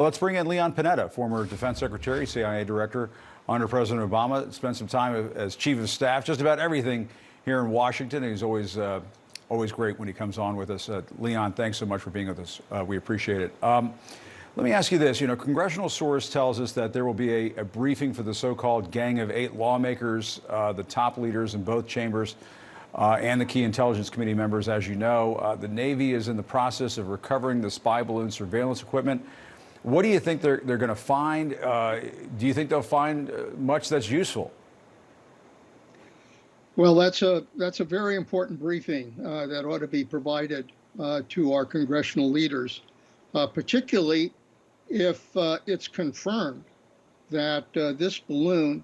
Let's bring in Leon Panetta, former Defense Secretary, CIA Director under President Obama. Spent some time as Chief of Staff, just about everything here in Washington. He's always great when he comes on with us. Leon, thanks so much for being with us. We appreciate it. Let me ask you this. Congressional source tells us that there will be a briefing for the so-called Gang of Eight lawmakers, the top leaders in both chambers, and the key Intelligence Committee members. As you know, the Navy is in the process of recovering the spy balloon surveillance equipment. What do you think they're going to find? Do you think they'll find much that's useful? Well, that's a very important briefing that ought to be provided to our congressional leaders, particularly if it's confirmed that this balloon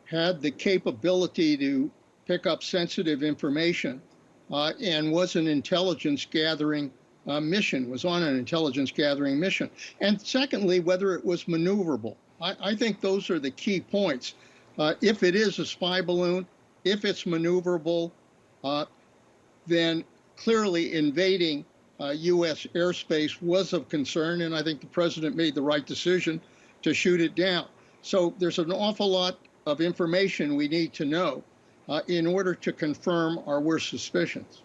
had the capability to pick up sensitive information and was an intelligence gathering mission, was on an intelligence gathering mission. And secondly, whether it was maneuverable. I think those are the key points. If it is a spy balloon, if it's maneuverable, then clearly invading U.S. airspace was of concern, and I think the president made the right decision to shoot it down. So there's an awful lot of information we need to know in order to confirm our worst suspicions.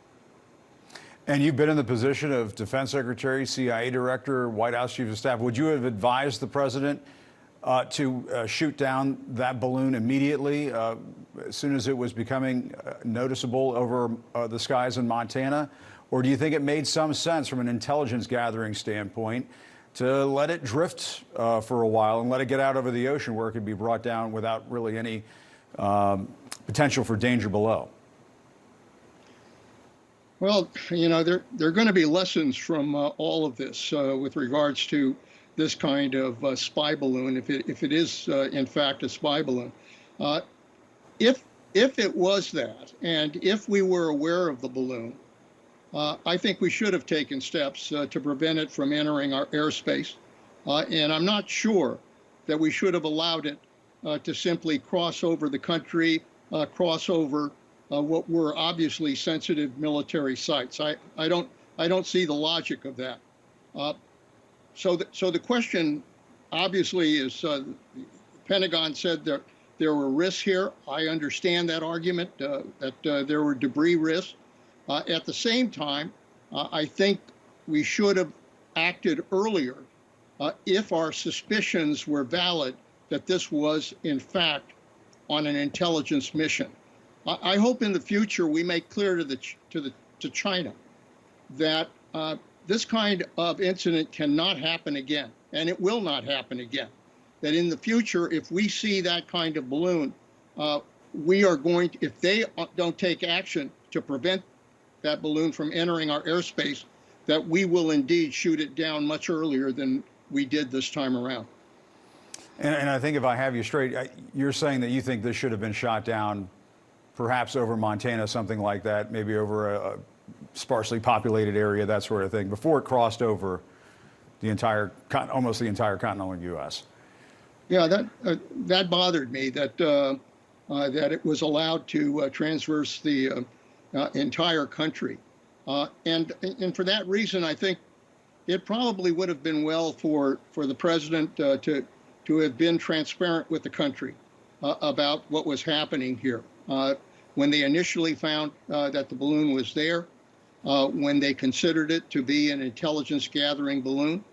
And you've been in the position of Defense Secretary, CIA Director, White House Chief of Staff. Would you have advised the president to shoot down that balloon immediately as soon as it was becoming noticeable over the skies in Montana? Or do you think it made some sense from an intelligence gathering standpoint to let it drift for a while and let it get out over the ocean where it could be brought down without really any potential for danger below? Well, there are going to be lessons from all of this with regards to this kind of spy balloon, if it is in fact a spy balloon. If it was that, and if we were aware of the balloon, I think we should have taken steps to prevent it from entering our airspace. And I'm not sure that we should have allowed it to simply cross over the country, cross over what were obviously sensitive military sites. I don't see the logic of that. So the question obviously is, the Pentagon said that there were risks here. I understand that argument, that there were debris risks. At the same time, I think we should have acted earlier if our suspicions were valid that this was in fact on an intelligence mission. I hope in the future we make clear to China that this kind of incident cannot happen again, and it will not happen again. That in the future, if we see that kind of balloon, we are going to, if they don't take action to prevent that balloon from entering our airspace, that we will indeed shoot it down much earlier than we did this time around. And I think if I have you straight, you're saying that you think this should have been shot down perhaps over Montana, something like that, maybe over a sparsely populated area, that sort of thing, before it crossed over the entire, almost the entire continental U.S. Yeah, that bothered me, that it was allowed to transverse the entire country. And for that reason, I think it probably would have been well for the president to have been transparent with the country about what was happening here. When they initially found that the balloon was there, when they considered it to be an intelligence gathering balloon,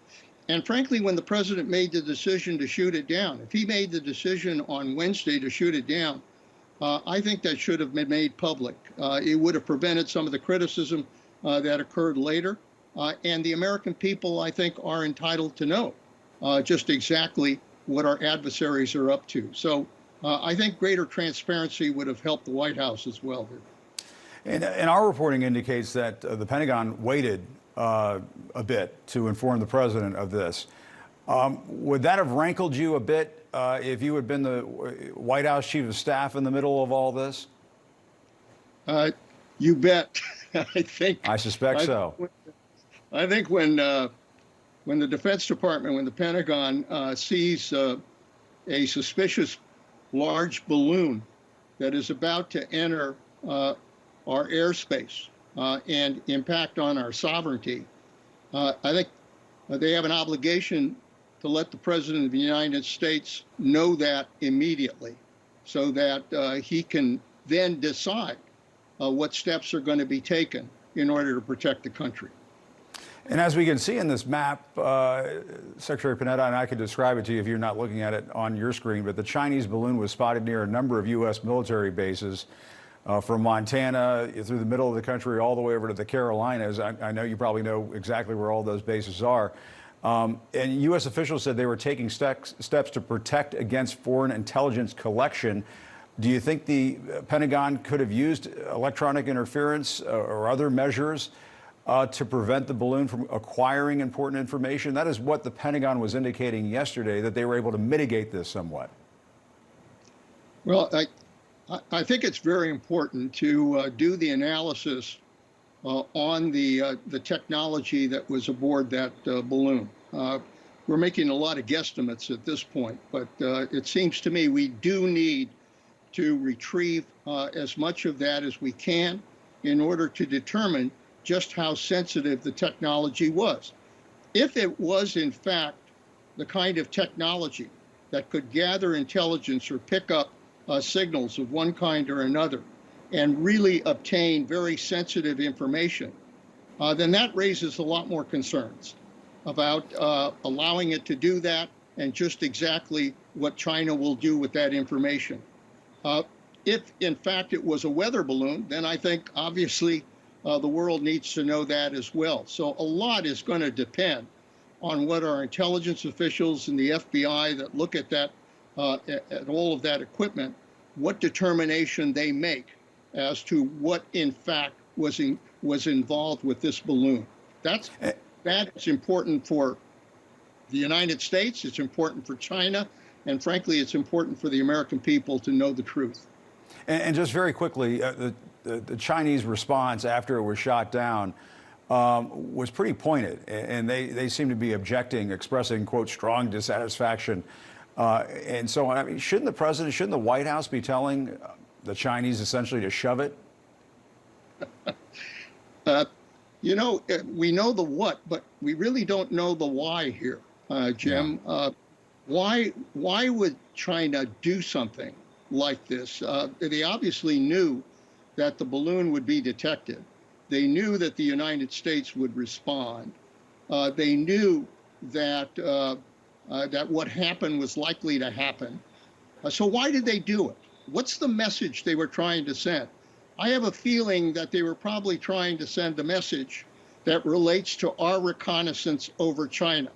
and frankly, when the president made the decision to shoot it down. If he made the decision on Wednesday to shoot it down, I think that should have been made public. It would have prevented some of the criticism that occurred later. And the American people, I think, are entitled to know just exactly what our adversaries are up to. So I think greater transparency would have helped the White House as well. And our reporting indicates that the Pentagon waited a bit to inform the president of this. Would that have rankled you a bit if you had been the White House Chief of Staff in the middle of all this? You bet. I suspect so. I think when the Defense Department, when the Pentagon sees a suspicious large balloon that is about to enter our airspace and impact on our sovereignty, I think they have an obligation to let the President of the United States know that immediately so that he can then decide what steps are going to be taken in order to protect the country. And as we can see in this map, Secretary Panetta, and I could describe it to you if you're not looking at it on your screen, but the Chinese balloon was spotted near a number of U.S. military bases from Montana through the middle of the country all the way over to the Carolinas. I know you probably know exactly where all those bases are. And U.S. officials said they were taking steps to protect against foreign intelligence collection. Do you think the Pentagon could have used electronic interference or other measures to prevent the balloon from acquiring important information? That is what the Pentagon was indicating yesterday, that they were able to mitigate this somewhat. Well, I think it's very important to do the analysis on the technology that was aboard that balloon. We're making a lot of guesstimates at this point, but it seems to me we do need to retrieve as much of that as we can in order to determine just how sensitive the technology was. If it was, in fact, the kind of technology that could gather intelligence or pick up signals of one kind or another and really obtain very sensitive information, then that raises a lot more concerns about allowing it to do that and just exactly what China will do with that information. If, in fact, it was a weather balloon, then I think, obviously, the world needs to know that as well. So a lot is going to depend on what our intelligence officials and the FBI that look at that, at all of that equipment, what determination they make as to what, in fact, was involved with this balloon. That is important for the United States. It's important for China. And frankly, it's important for the American people to know the truth. And just very quickly, the Chinese response after it was shot down was pretty pointed. And they seem to be objecting, expressing, quote, strong dissatisfaction. And so, I mean, shouldn't the president, shouldn't the White House be telling the Chinese essentially to shove it? You know, we know the what, but we really don't know the why here, Jim. Yeah. Why would China do something like this? They obviously knew that the balloon would be detected. They knew that the United States would respond. They knew that that what happened was likely to happen. So why did they do it? What's the message they were trying to send? I have a feeling that they were probably trying to send a message that relates to our reconnaissance over China.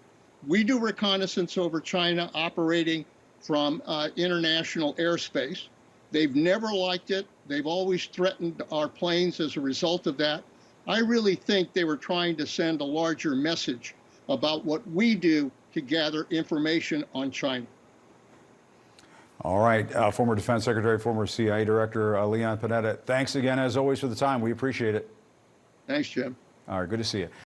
We do reconnaissance over China operating from international airspace. They've never liked it. They've always threatened our planes as a result of that. I really think they were trying to send a larger message about what we do to gather information on China. All right. Former Defense Secretary, former CIA Director Leon Panetta, thanks again, as always, for the time. We appreciate it. Thanks, Jim. All right. Good to see you.